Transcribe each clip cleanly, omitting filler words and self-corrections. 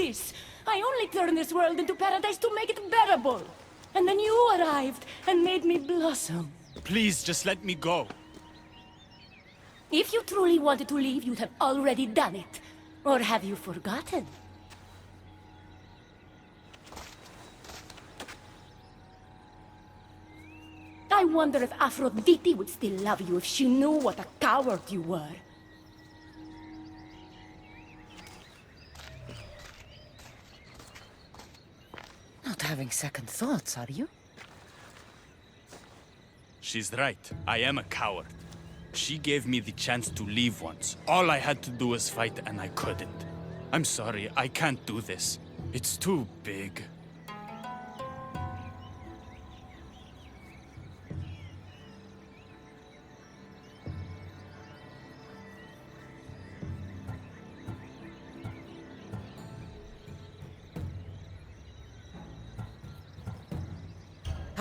this. I only turned this world into paradise to make it bearable. And then you arrived and made me blossom. Please, just let me go. If you truly wanted to leave, you'd have already done it. Or have you forgotten? I wonder if Aphrodite would still love you if she knew what a coward you were. Not having second thoughts, are you? She's right. I am a coward. She gave me the chance to leave once. All I had to do was fight, and I couldn't. I'm sorry, I can't do this. It's too big.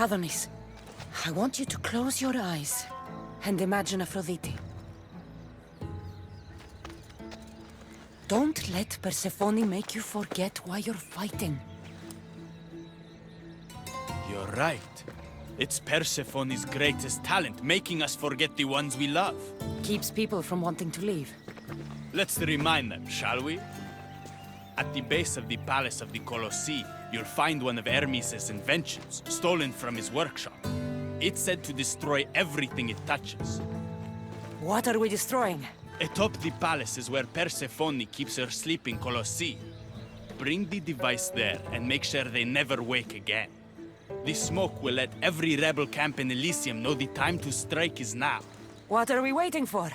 Adonis, I want you to close your eyes and imagine Aphrodite. Don't let Persephone make you forget why you're fighting. You're right. It's Persephone's greatest talent, making us forget the ones we love. Keeps people from wanting to leave. Let's remind them, shall we? At the base of the palace of the Colossi, you'll find one of Hermes' inventions, stolen from his workshop. It's said to destroy everything it touches. What are we destroying? Atop the palace is where Persephone keeps her sleeping Colossi. Bring the device there and make sure they never wake again. The smoke will let every rebel camp in Elysium know the time to strike is now. What are we waiting for?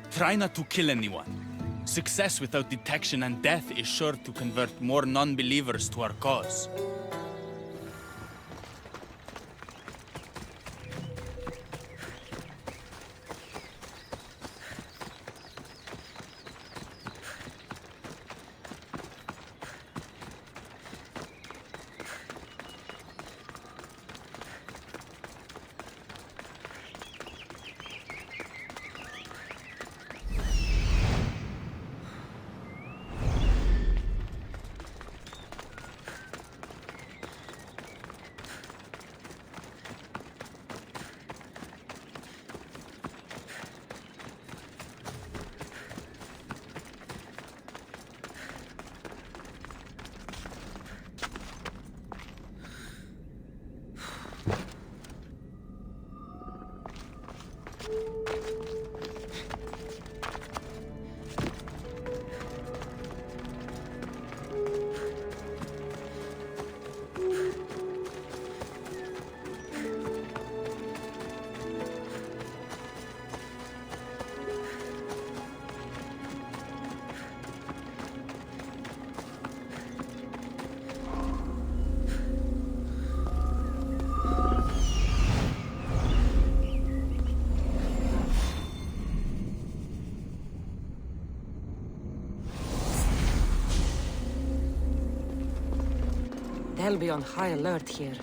Try not to kill anyone. Success without detection and death is sure to convert more non-believers to our cause. They'll be on high alert here.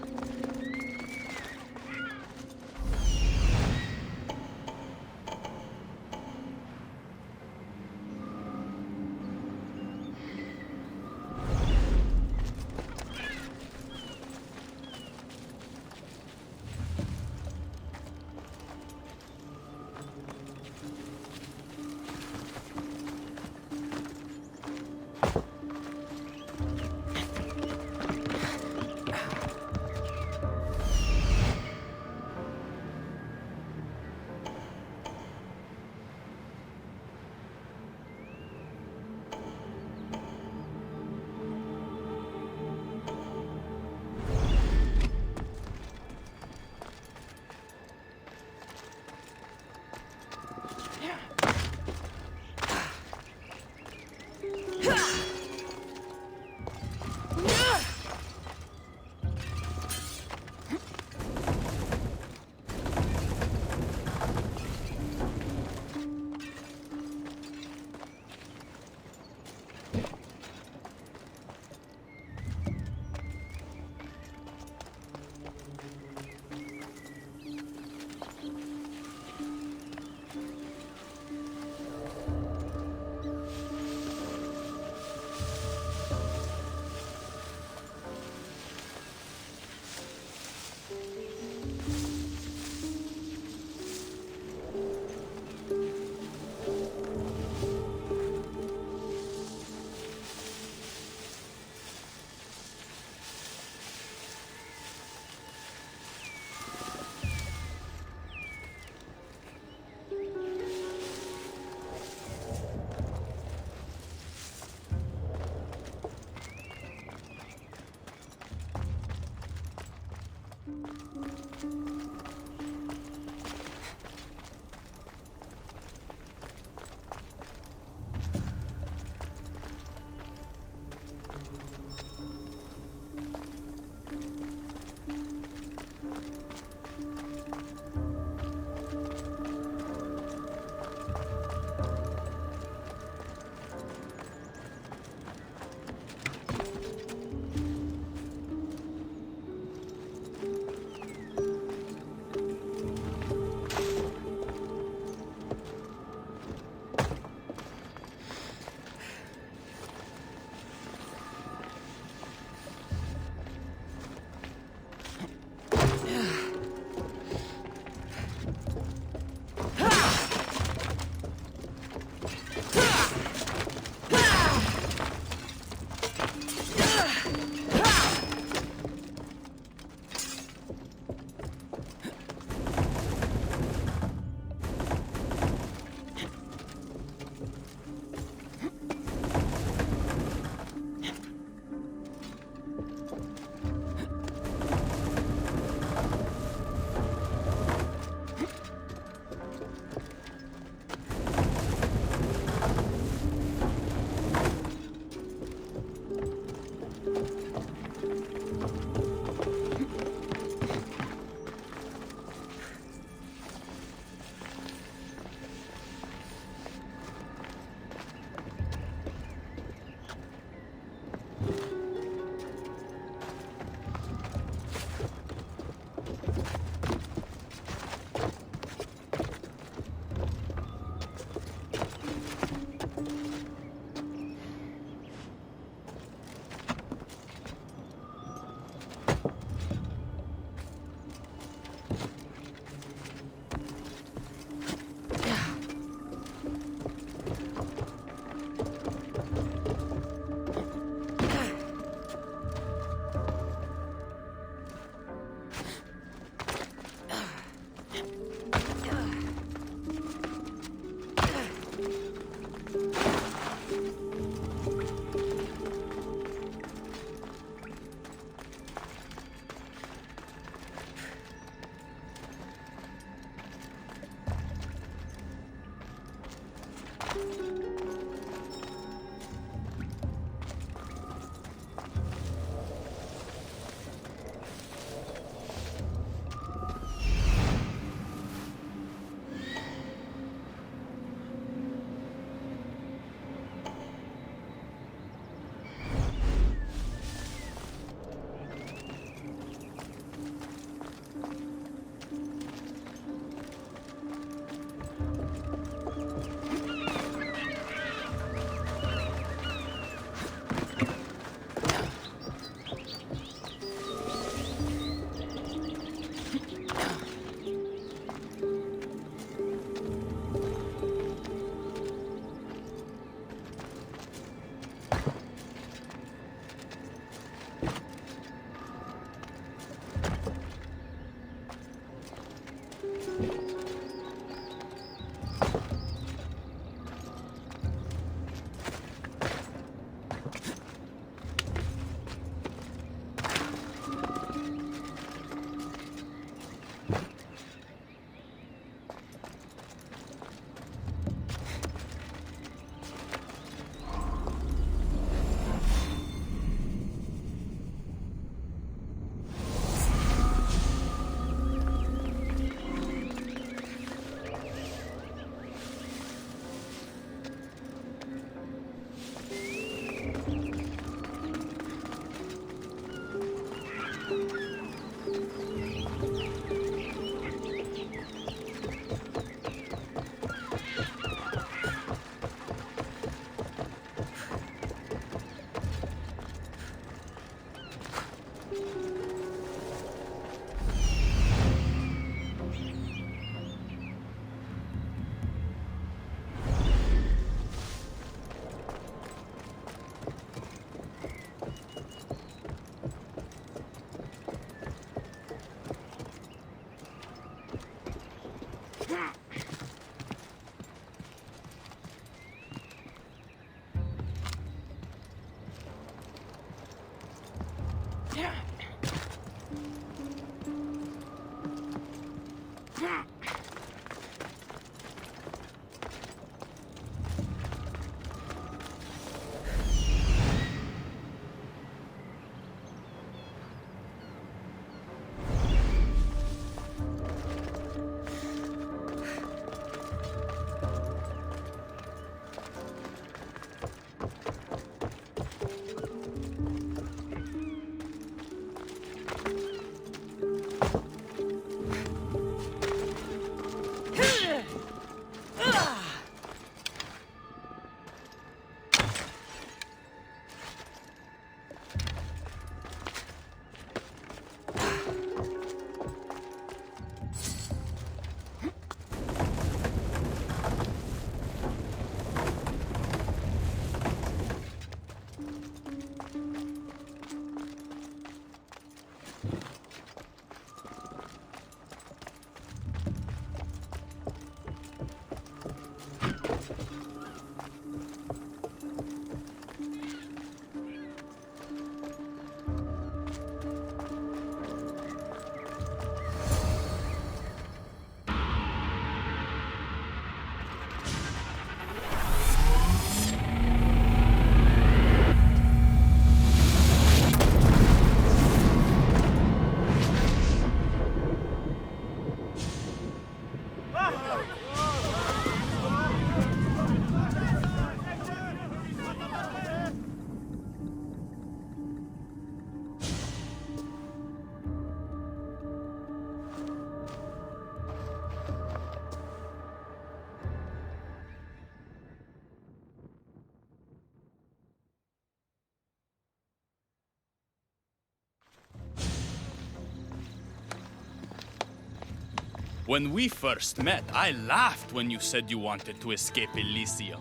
When we first met, I laughed when you said you wanted to escape Elysium.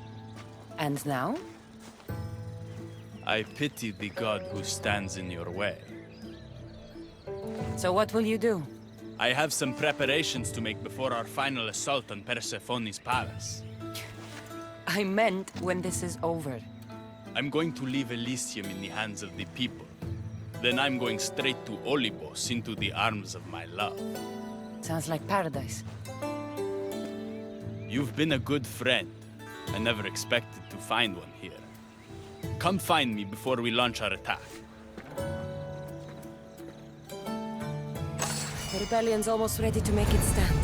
And now? I pity the god who stands in your way. So what will you do? I have some preparations to make before our final assault on Persephone's palace. I meant when this is over. I'm going to leave Elysium in the hands of the people. Then I'm going straight to Olibos, into the arms of my love. Sounds like paradise. You've been a good friend. I never expected to find one here. Come find me before we launch our attack. The rebellion's almost ready to make its stand.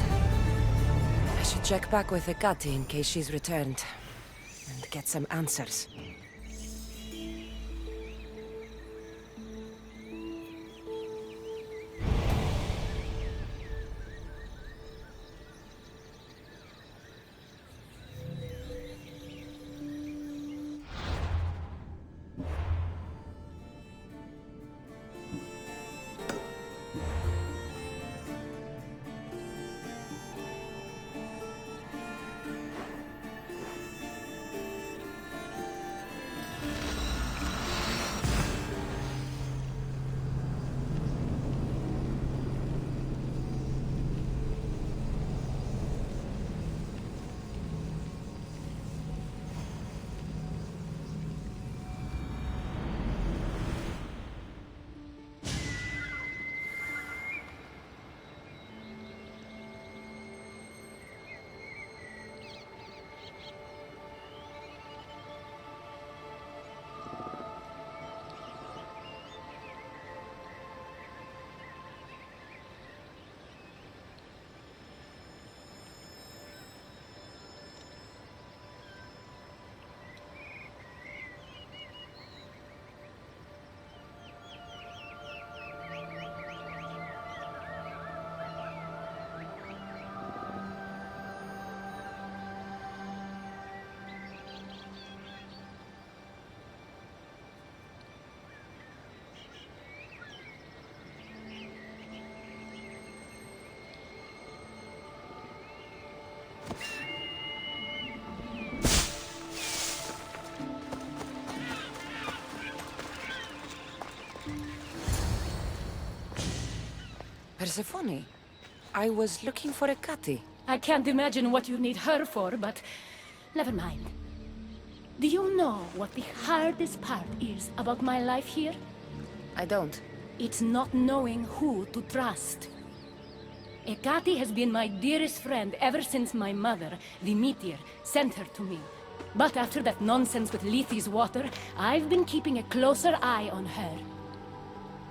I should check back with Hecate in case she's returned. And get some answers. Persephone, I was looking for Hecate. I can't imagine what you need her for, but never mind. Do you know what the hardest part is about my life here? I don't. It's not knowing who to trust. Hecate has been my dearest friend ever since my mother, the meteor, sent her to me. But after that nonsense with Lethe's water, I've been keeping a closer eye on her.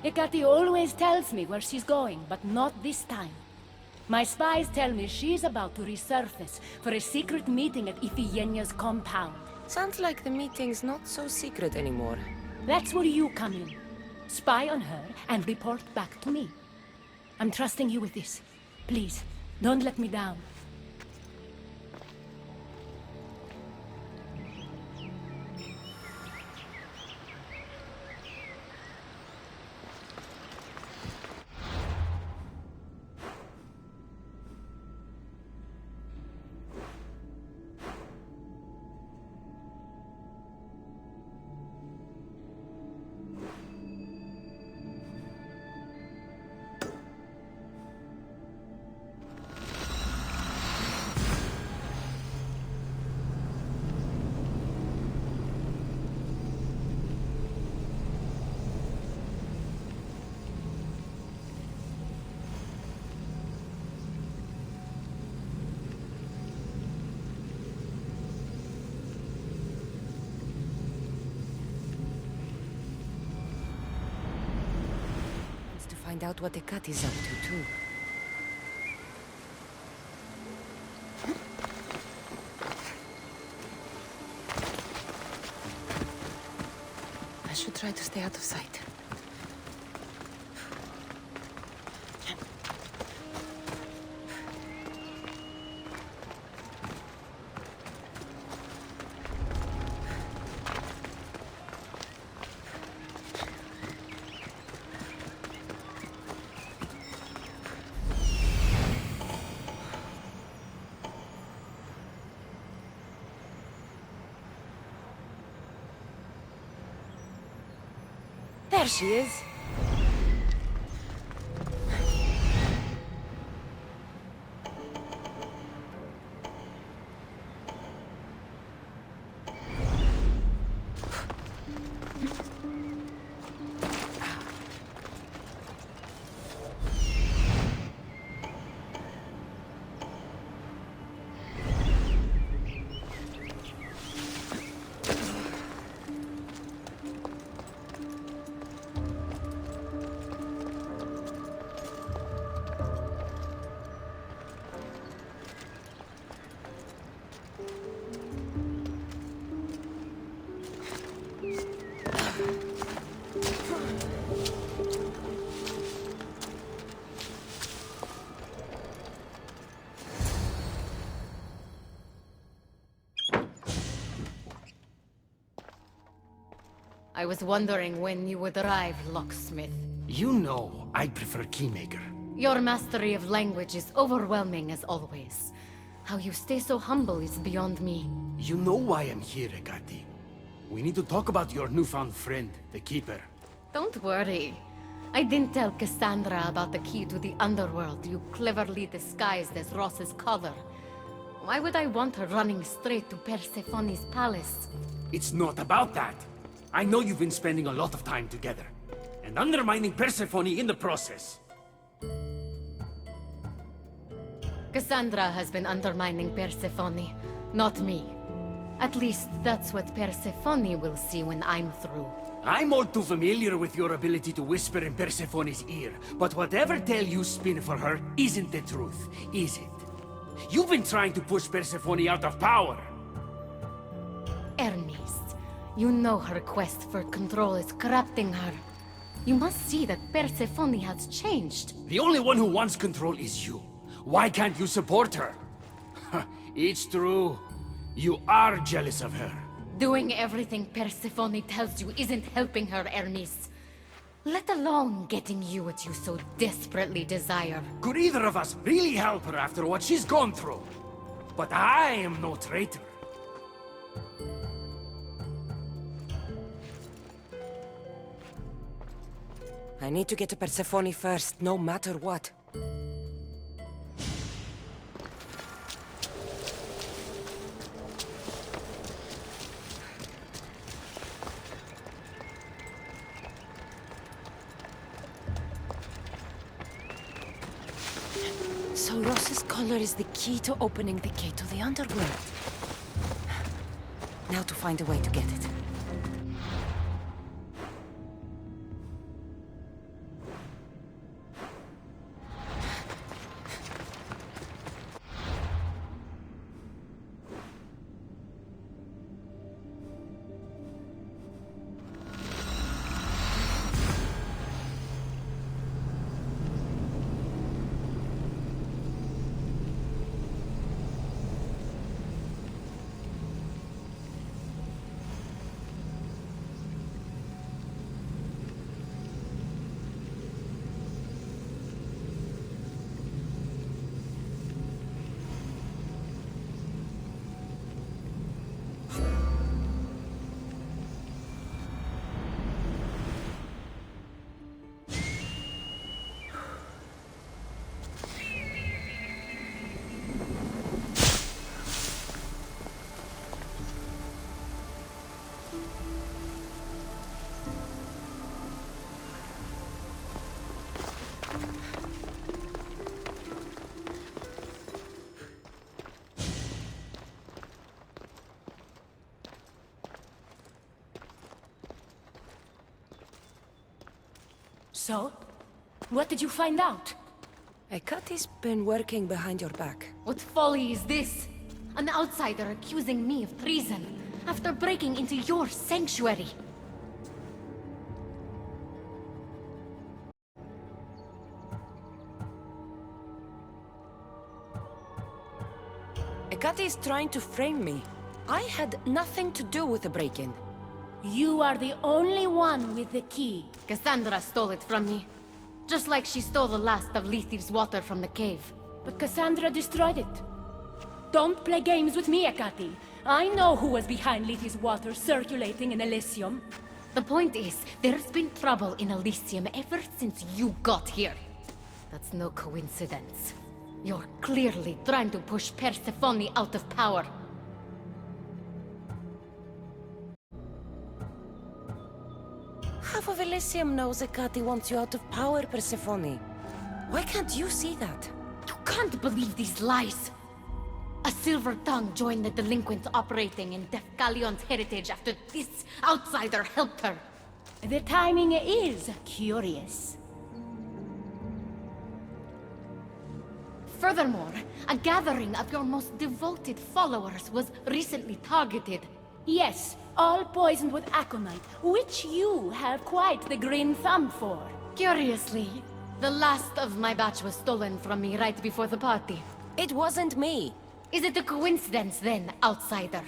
Hecate always tells me where she's going, but not this time. My spies tell me she's about to resurface for a secret meeting at Iphigenia's compound. Sounds like the meeting's not so secret anymore. That's where you come in. spy on her, and report back to me. I'm trusting you with this. Please, don't let me down. Find out what the cat is up to, too. I should try to stay out of sight. There she is. I was wondering when you would arrive, locksmith. You know I prefer Keymaker. Your mastery of language is overwhelming as always. How you stay so humble is beyond me. You know why I'm here, Ekati. We need to talk about your newfound friend, the Keeper. Don't worry. I didn't tell Cassandra about the key to the underworld you cleverly disguised as Ross's collar. Why would I want her running straight to Persephone's palace? It's not about that. I know you've been spending a lot of time together, and undermining Persephone in the process. Cassandra has been undermining Persephone, not me. At least that's what Persephone will see when I'm through. I'm all too familiar with your ability to whisper in Persephone's ear, but whatever tale you spin for her isn't the truth, is it? You've been trying to push Persephone out of power. Hermes, you know her quest for control is corrupting her. You must see that Persephone has changed. The only one who wants control is you. Why can't you support her? It's true. You are jealous of her. Doing everything Persephone tells you isn't helping her, Hermes. Let alone getting you what you so desperately desire. Could either of us really help her after what she's gone through? But I am no traitor. I need to get to Persephone first, no matter what. So Ross's collar is the key to opening the gate to the underworld. Now to find a way to get it. So? What did you find out? Ekati's been working behind your back. What folly is this? An outsider accusing me of treason after breaking into your sanctuary. Ekati is trying to frame me. I had nothing to do with the break-in. You are the only one with the key. Cassandra stole it from me. Just like she stole the last of Lethe's water from the cave. But Cassandra destroyed it. Don't play games with me, Ekati. I know who was behind Lethe's water circulating in Elysium. The point is, there's been trouble in Elysium ever since you got here. That's no coincidence. You're clearly trying to push Persephone out of power. Half of Elysium knows Ekati wants you out of power, Persephone. Why can't you see that? You can't believe these lies! A silver tongue joined the delinquents operating in Defcalion's heritage after this outsider helped her. The timing is curious. Furthermore, a gathering of your most devoted followers was recently targeted. Yes, all poisoned with aconite, which you have quite the green thumb for. Curiously, the last of my batch was stolen from me right before the party. It wasn't me. Is it a coincidence then, outsider,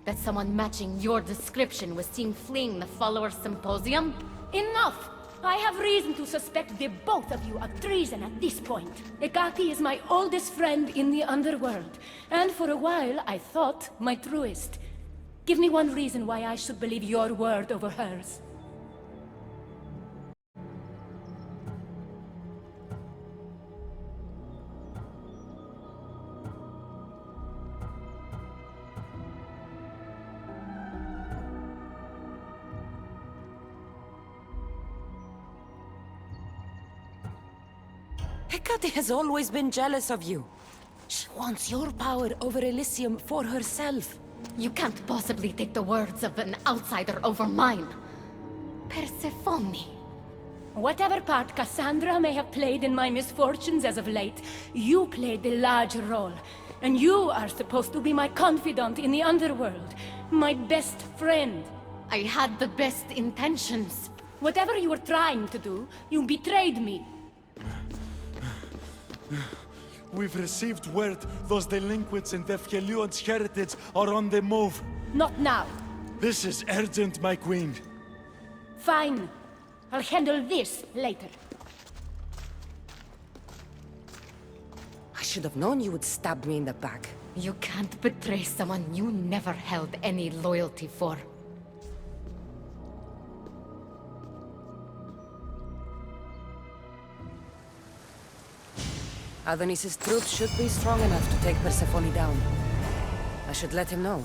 that someone matching your description was seen fleeing the followers' symposium? Enough! I have reason to suspect the both of you of treason at this point. Ekati is my oldest friend in the underworld, and for a while I thought my truest. Give me one reason why I should believe your word over hers. Ekati has always been jealous of you. She wants your power over Elysium for herself. You can't possibly take the words of an outsider over mine. Persephone. Whatever part Cassandra may have played in my misfortunes as of late, you played the larger role. And you are supposed to be my confidant in the underworld, my best friend. I had the best intentions. Whatever you were trying to do, you betrayed me. We've received word those delinquents in Defkelion's heritage are on the move. Not now. This is urgent, my queen. Fine. I'll handle this later. I should have known you would stab me in the back. You can't betray someone you never held any loyalty for. Adonis's troops should be strong enough to take Persephone down. I should let him know.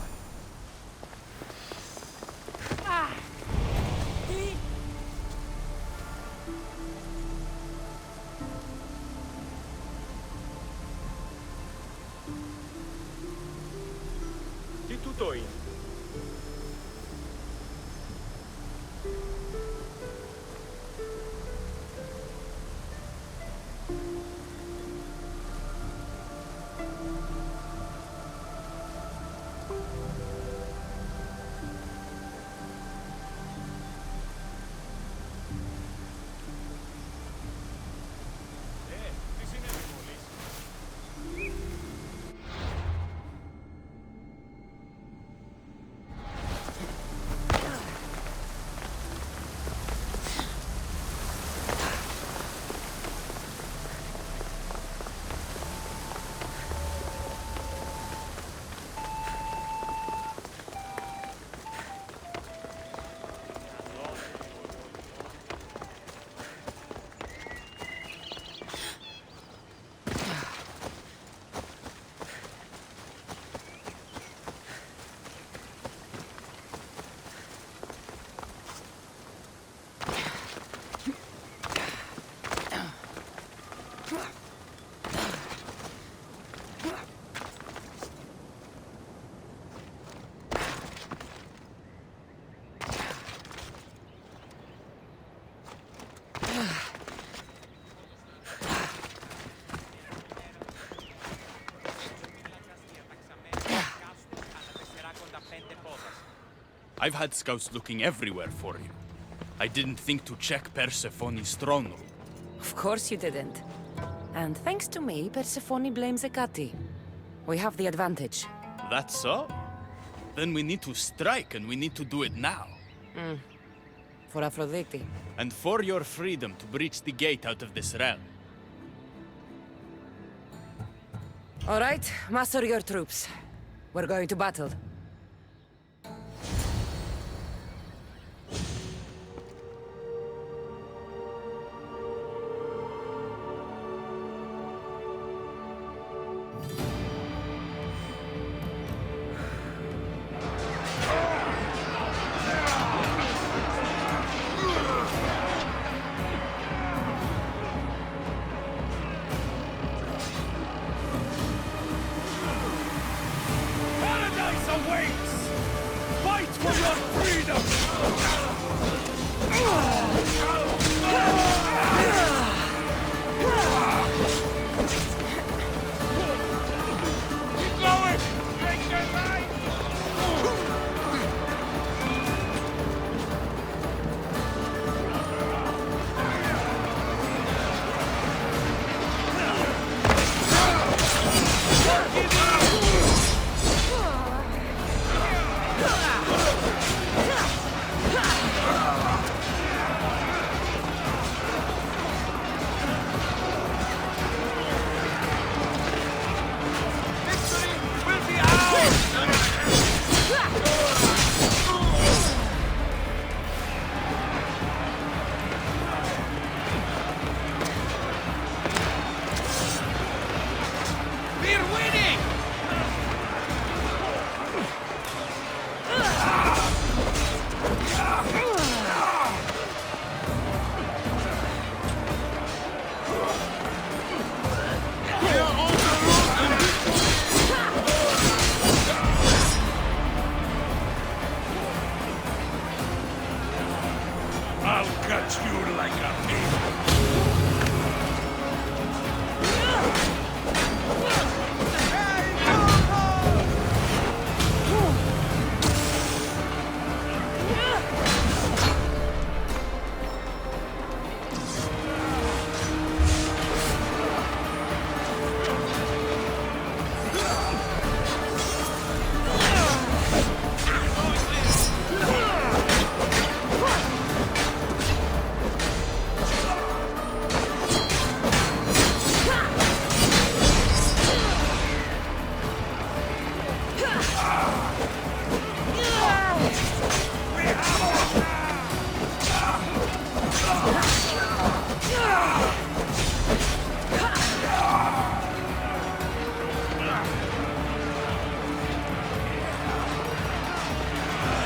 Τι τούτο είναι? I've had scouts looking everywhere for you. I didn't think to check Persephone's throne room. Of course you didn't. And thanks to me, Persephone blames Hecate. We have the advantage. That's so? Then we need to strike, and we need to do it now. For Aphrodite. And for your freedom to breach the gate out of this realm. All right, muster your troops. We're going to battle. Paradise awaits! Fight for your freedom! Keep going! Take your life! We're winning! I'll cut you like a pig.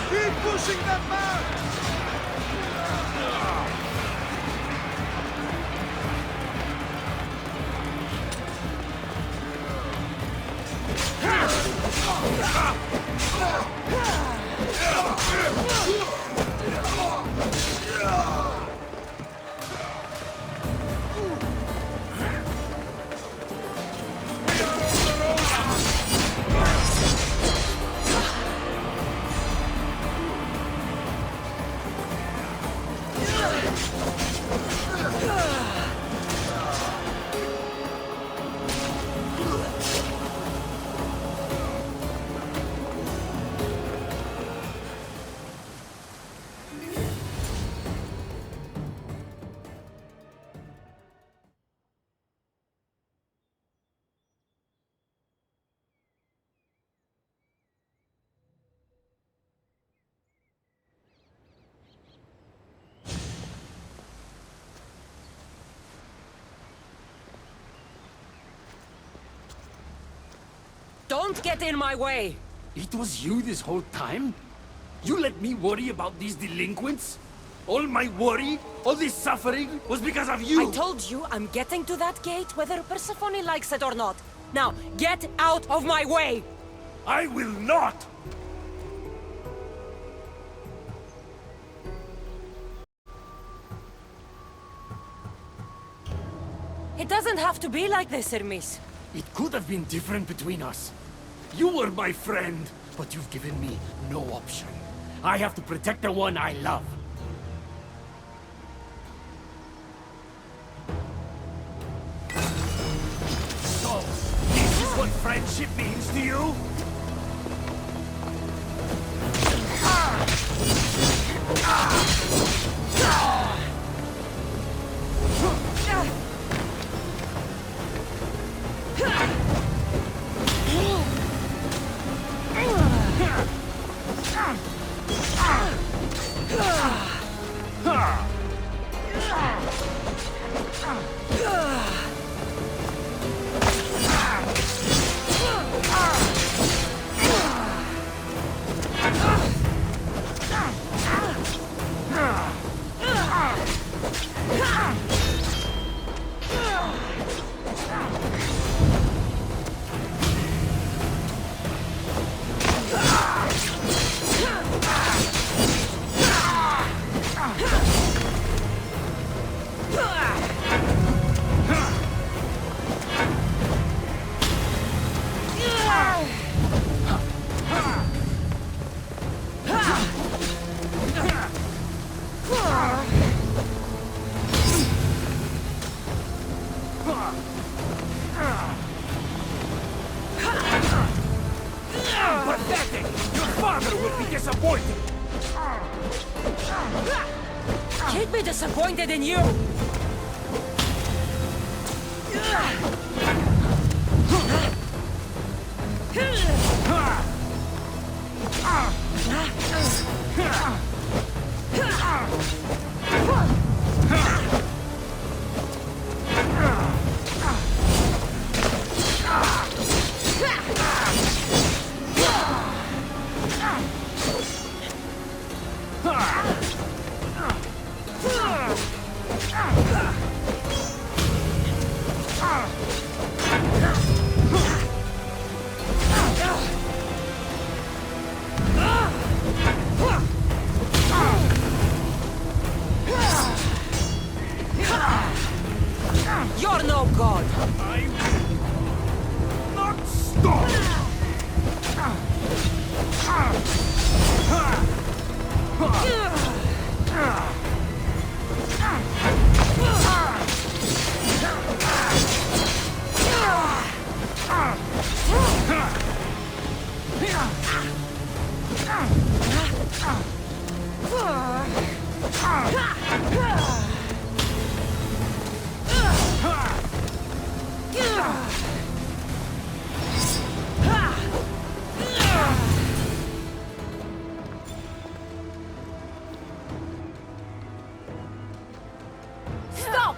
Keep pushing them back! Don't get in my way! It was you this whole time? You let me worry about these delinquents? All my worry, all this suffering, was because of you! I told you I'm getting to that gate whether Persephone likes it or not. Now, get out of my way! I will not! It doesn't have to be like this, Hermes. It could have been different between us. You were my friend, but you've given me no option. I have to protect the one I love. So, this is what friendship means to you? Pathetic! Your father will be disappointed! He'd be disappointed in you! You're no god! I will not stop! Stop!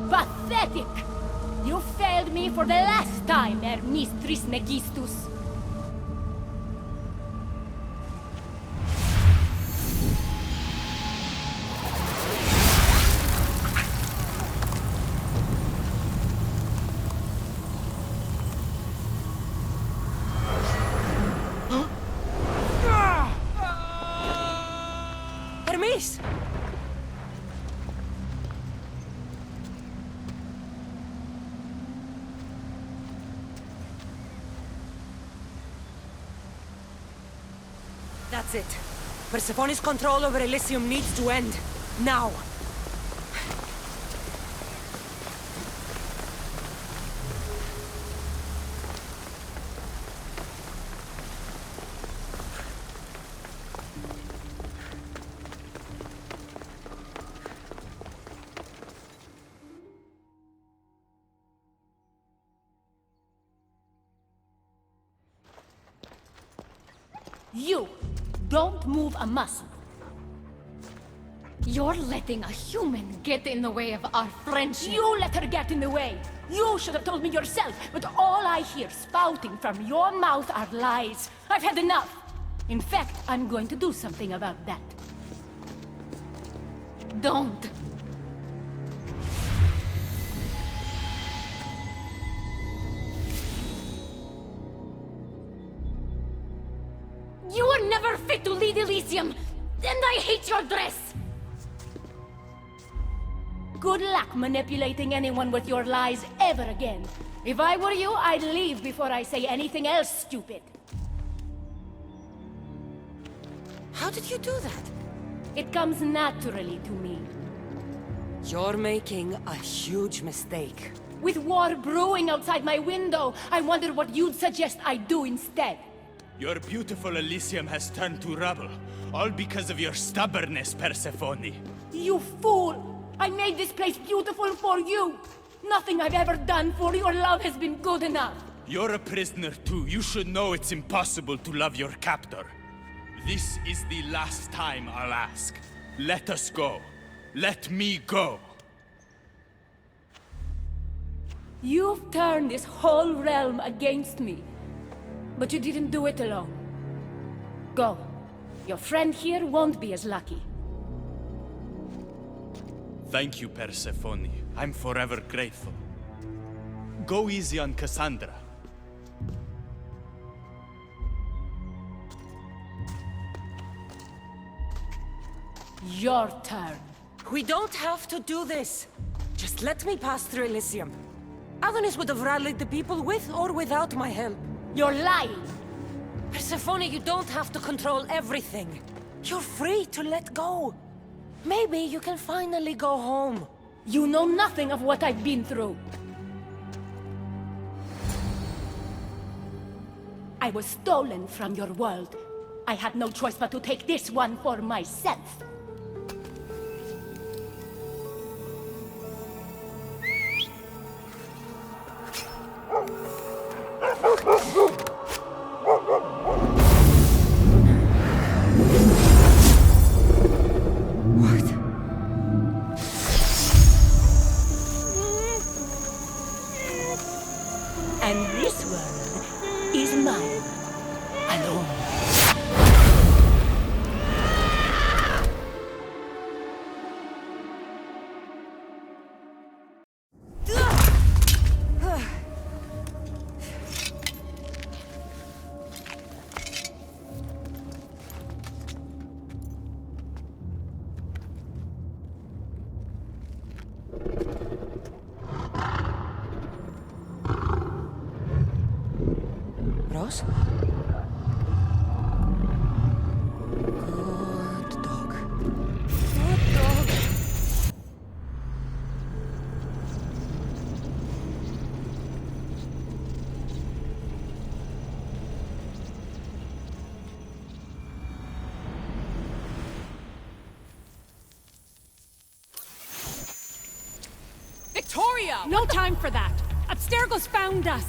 Pathetic! You failed me for the last time, Hermes Trismegistus. Hermes! That's it. Persephone's control over Elysium needs to end. Now! You don't move a muscle. You're letting a human get in the way of our friendship. You let her get in the way. You should have told me yourself, but all I hear spouting from your mouth are lies. I've had enough. In fact, I'm going to do something about that. Don't. You were never fit to lead Elysium, and I hate your dress. good luck manipulating anyone with your lies ever again. If I were you, I'd leave before I say anything else stupid. How did you do that? It comes naturally to me. You're making a huge mistake. With war brewing outside my window, I wonder what you'd suggest I do instead. Your beautiful Elysium has turned to rubble, all because of your stubbornness, Persephone. You fool! I made this place beautiful for you! Nothing I've ever done for your love has been good enough! You're a prisoner too. You should know it's impossible to love your captor. This is the last time I'll ask. Let us go. Let me go. You've turned this whole realm against me. But you didn't do it alone. Go. Your friend here won't be as lucky. Thank you, Persephone. I'm forever grateful. Go easy on Cassandra. Your turn. We don't have to do this. Just let me pass through Elysium. Adonis would have rallied the people with or without my help. You're lying. Persephone, you don't have to control everything. You're free to let go. Maybe you can finally go home. You know nothing of what I've been through. I was stolen from your world. I had no choice but to take this one for myself. And this world is mine, alone. Ross? Good dog. Good dog. Victoria! No time for that! Abstergo's found us!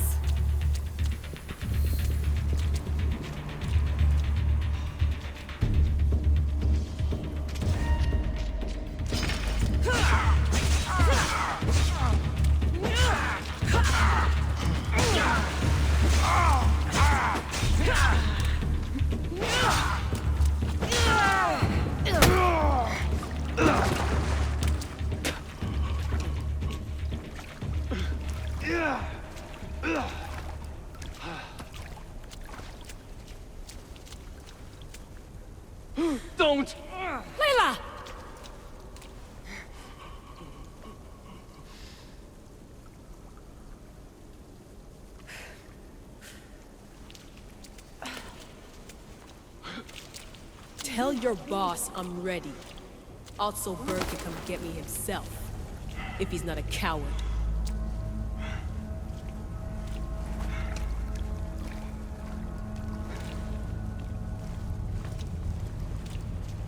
Don't! Layla! Tell your boss I'm ready. Also, Bird can come get me himself, if he's not a coward.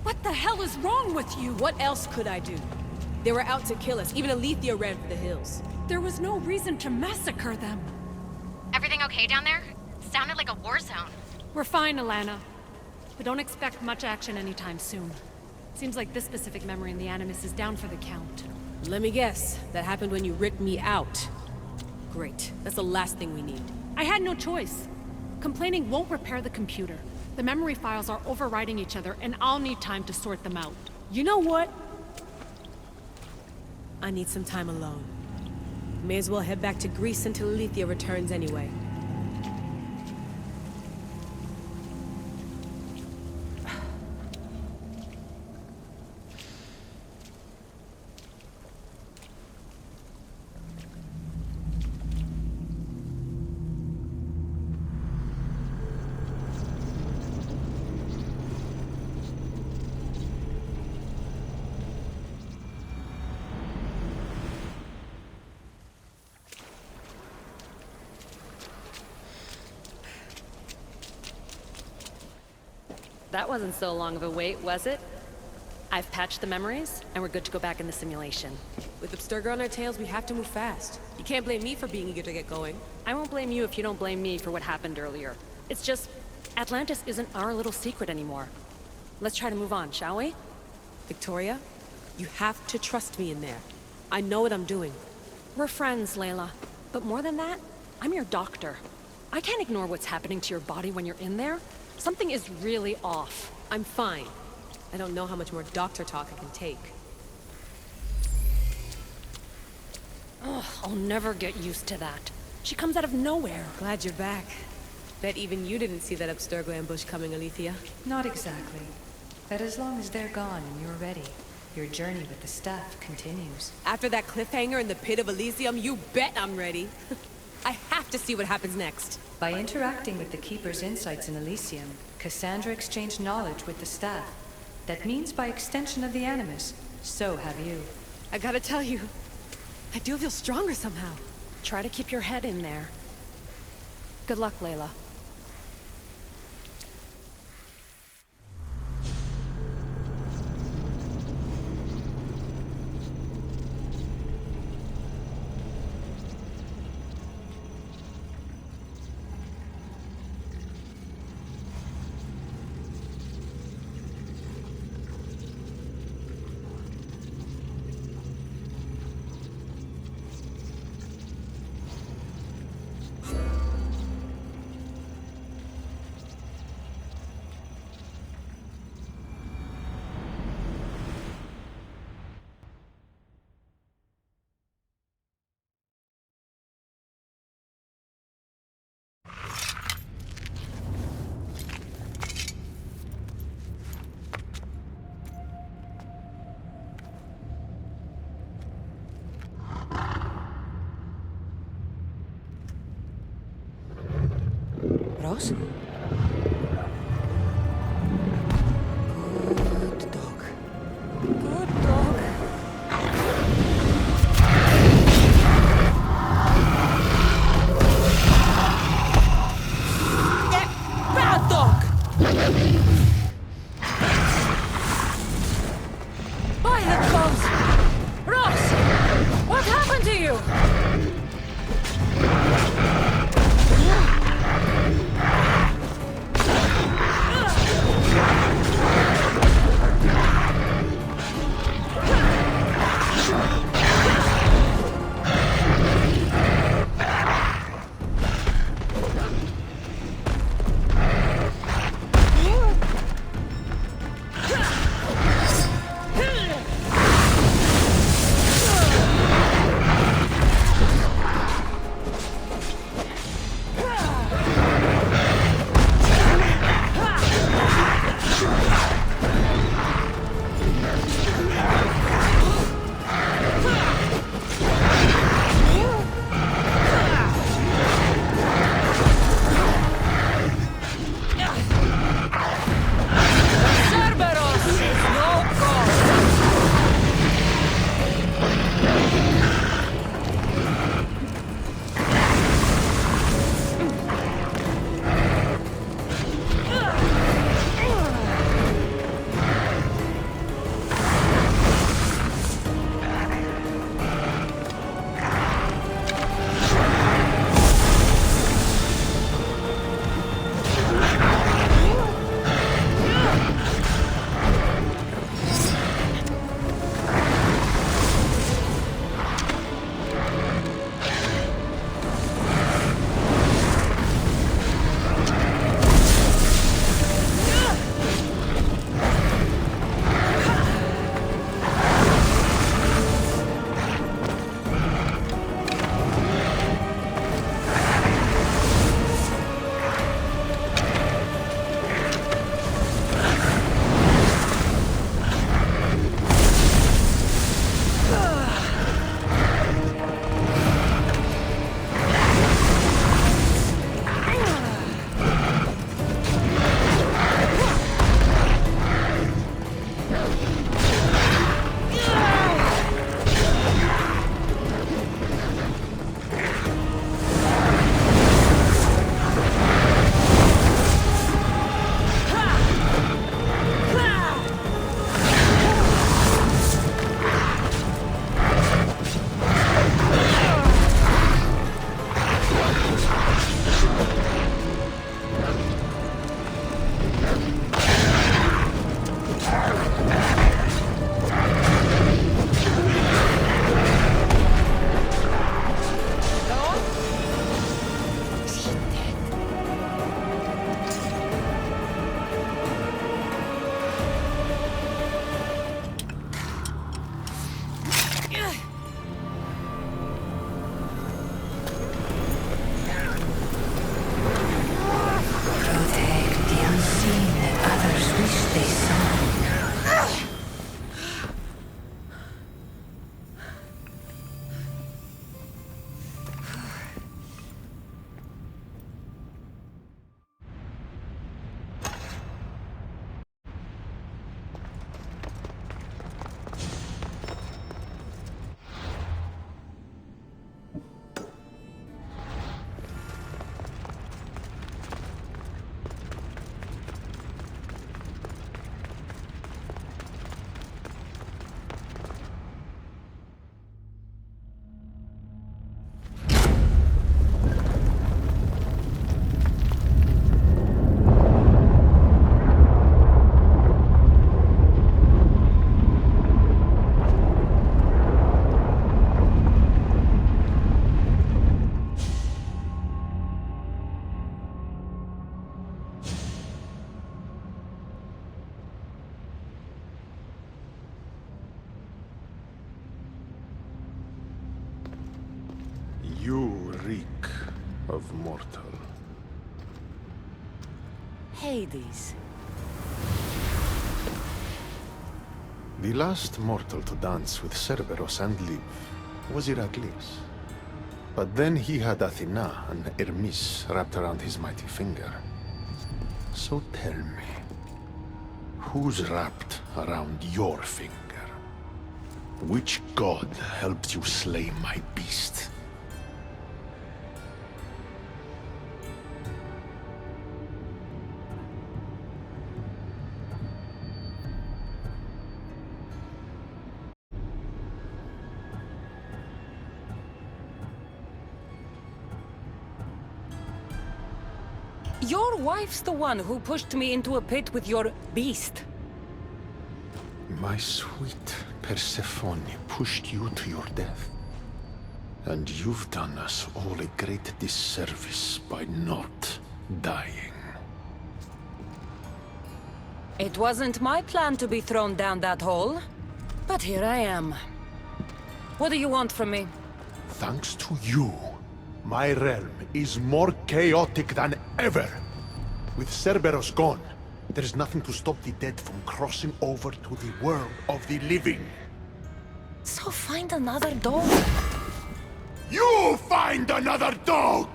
What the hell is wrong with you? What else could I do? They were out to kill us. Even Alethea ran for the hills. There was no reason to massacre them. Everything okay down there? Sounded like a war zone. We're fine, Alana. But don't expect much action anytime soon. Seems like this specific memory in the Animus is down for the count. Let me guess. That happened when you ripped me out. Great. That's the last thing we need. I had no choice. Complaining won't repair the computer. The memory files are overriding each other, and I'll need time to sort them out. You know what? I need some time alone. May as well head back to Greece until Alethea returns anyway. That wasn't so long of a wait, was it? I've patched the memories, and we're good to go back in the simulation. With Abstergo on our tails, we have to move fast. You can't blame me for being eager to get going. I won't blame you if you don't blame me for what happened earlier. It's just, Atlantis isn't our little secret anymore. Let's try to move on, shall we? Victoria, you have to trust me in there. I know what I'm doing. We're friends, Layla. But more than that, I'm your doctor. I can't ignore what's happening to your body when you're in there. Something is really off. I'm fine. I don't know how much more doctor talk I can take. Ugh, I'll never get used to that. She comes out of nowhere. Glad you're back. Bet even you didn't see that Abstergo ambush coming, Alethea. Not exactly. But as long as they're gone and you're ready, your journey with the staff continues. After that cliffhanger in the pit of Elysium, you bet I'm ready. I have to see what happens next. By interacting with the Keeper's insights in Elysium, Cassandra exchanged knowledge with the staff. That means by extension of the Animus, so have you. I gotta tell you, I do feel stronger somehow. Try to keep your head in there. Good luck, Layla. Ross? Good dog. Good dog. Bad dog! By the gods! Ross! What happened to you? of mortal. Hades. The last mortal to dance with Cerberus and live was Heracles. But then he had Athena and Hermes wrapped around his mighty finger. So tell me, who's wrapped around your finger? Which god helped you slay my beast? Your wife's the one who pushed me into a pit with your beast. My sweet Persephone pushed you to your death. And you've done us all a great disservice by not dying. It wasn't my plan to be thrown down that hole. But here I am. What do you want from me? Thanks to you, my realm is more chaotic than ever. With Cerberus gone, there's nothing to stop the dead from crossing over to the world of the living. So find another dog. You find another dog!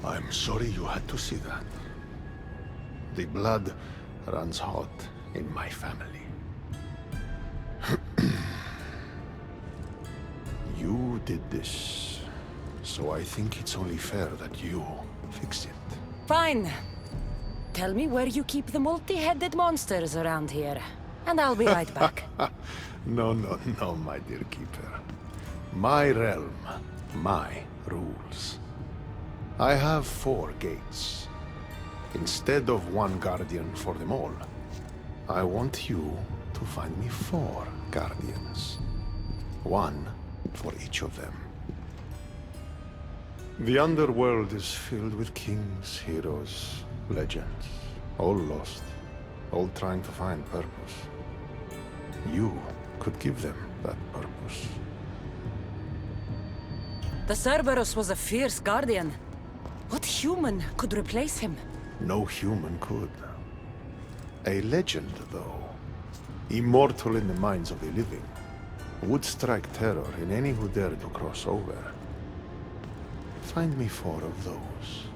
I'm sorry you had to see that. The blood runs hot in my family. You did this, so I think it's only fair that you fix it. Fine. Tell me where you keep the multi-headed monsters around here, and I'll be right back. No, my dear keeper. My realm, my rules. I have 4 gates. Instead of 1 guardian for them all, I want you to find me 4 guardians. 1 for each of them. The underworld is filled with kings, heroes, legends, all lost, all trying to find purpose. You could give them that purpose. The Cerberus was a fierce guardian. What human could replace him? No human could. A legend, though, immortal in the minds of the living, would strike terror in any who dared to cross over. Find me 4 of those.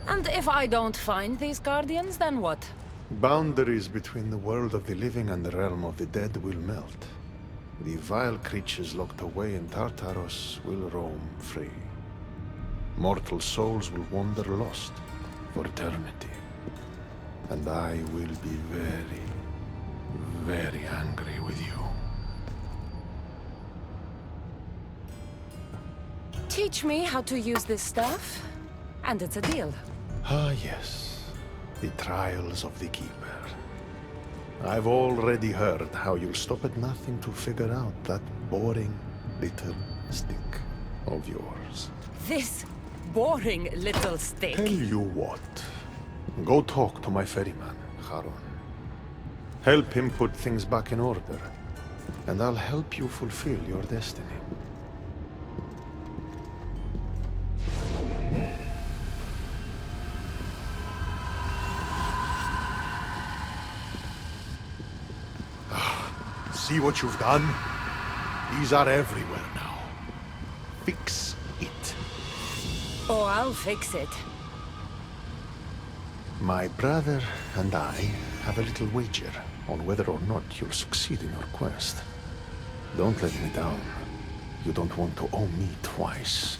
And if I don't find these guardians, then what? Boundaries between the world of the living and the realm of the dead will melt. The vile creatures locked away in Tartaros will roam free. Mortal souls will wander lost for eternity. And I will be very, very angry with you. Teach me how to use this stuff, and it's a deal. Ah, yes. The trials of the Keeper. I've already heard how you'll stop at nothing to figure out that boring little stick of yours. This boring little stick. Tell you what. Go talk to my ferryman, Charon. Help him put things back in order, and I'll help you fulfill your destiny. See what you've done? These are everywhere now. Fix it. Oh, I'll fix it. My brother and I have a little wager on whether or not you'll succeed in your quest. Don't let me down. You don't want to owe me twice.